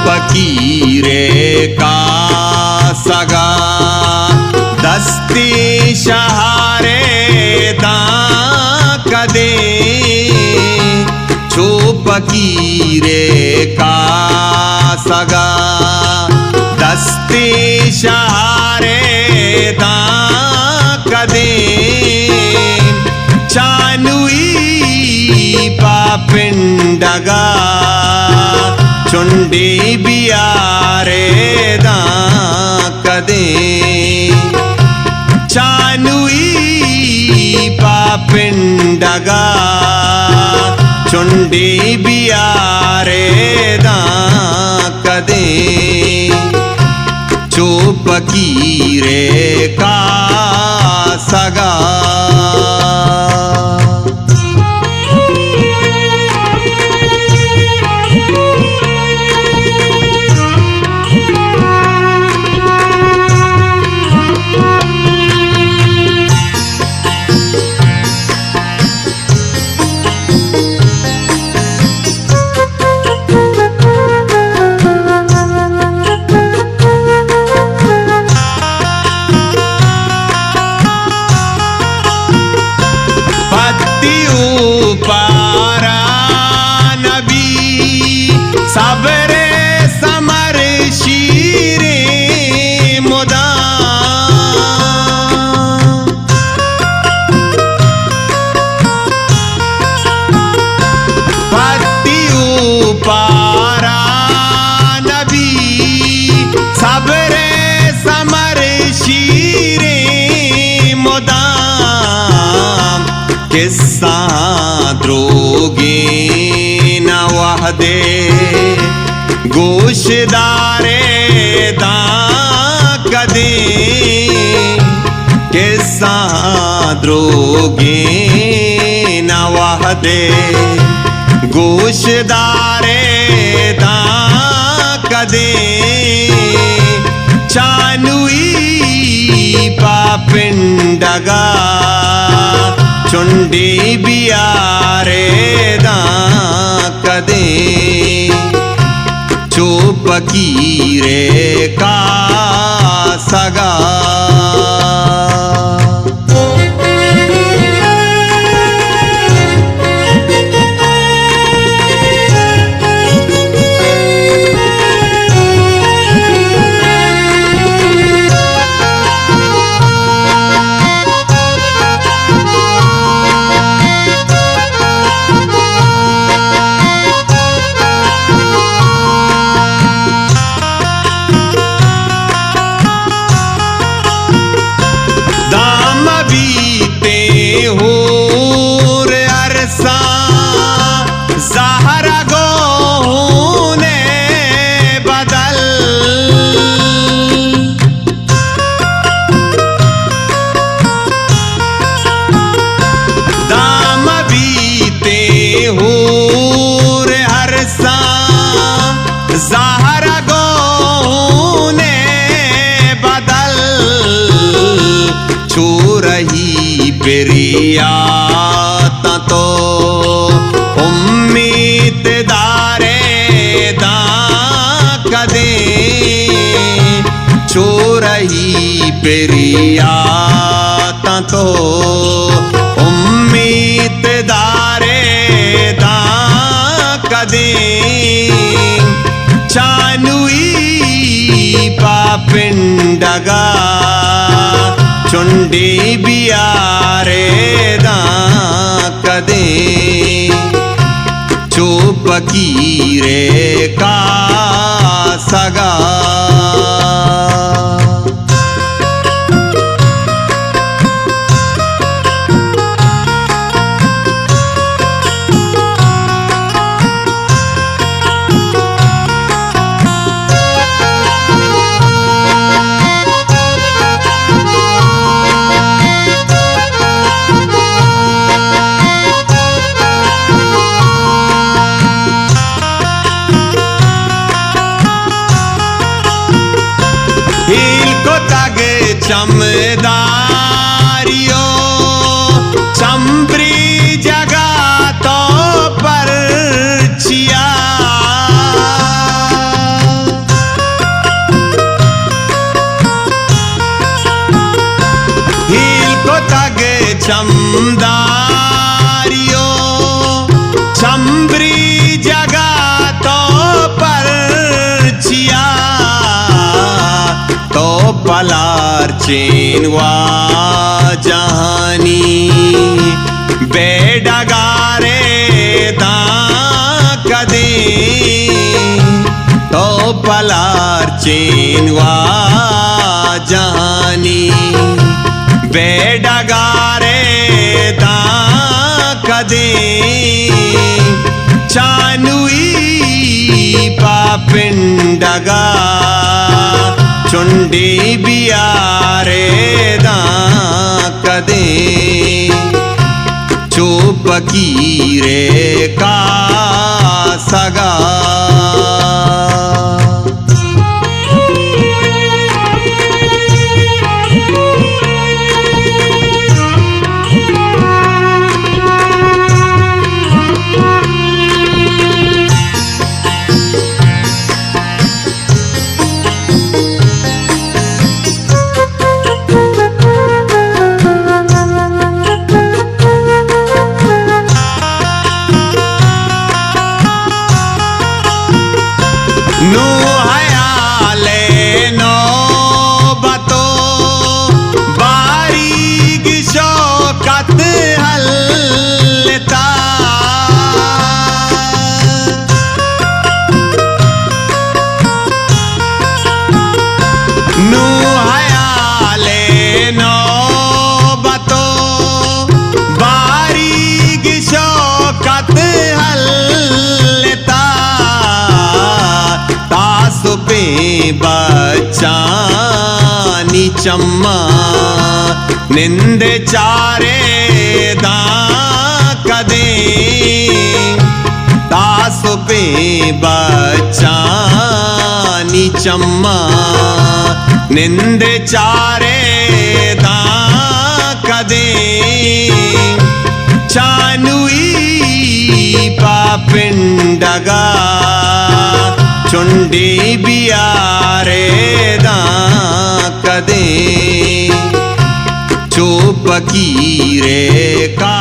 फकीरे का सगा दस्ती शहारे दा कदे छो फकीरे का सगा दस्ती शहारे दा कदे चानुई पापिंडगा चुंडी बियारे दा कदे चानुई पापिंडगा चुंडी बियारे दा कदे चो फकीरे का सगा पारा नबी सबरे समर शीरे मुदा पतियू पारा नबी सबरे समर शीरे मुदा किस्सा द्रोगे न वहदे गोशदारे दा कदे किस्सा द्रोगे न वहदे गोशदारे दा कदे चानुई पापिंडगा चुंडी बियारे दा कदे चो फकीरे का सगा ज़हरा गो ने बदल छू रही प्रियात तो उम्मीद दारे दा कदे छू रही प्रियात तो उम्मीद दारे दा कदे चानुई पापिंडगा चुंडी बियारे दा कदे चो फकीरे का सगा चमदारियो चंबरी जगा तो पर चिया चमदारियो छम्बरी जगा तो परचिया तो पलार चेनवा जहानी बेडगारे दा कदे तो पलार चेनवा जहानी बेडगारे दा कदे चानुई पापिंडगा चुंडी बियारे दा कदे चोपकीरे का सगा बच्चानी चम्मा निंदे चारे दा कदे तास पे बच्चानी चम्मा निंदे चारे दा कदे चानुई पापिंडगा चुंडी बियारे दा कदे चोपकीरे का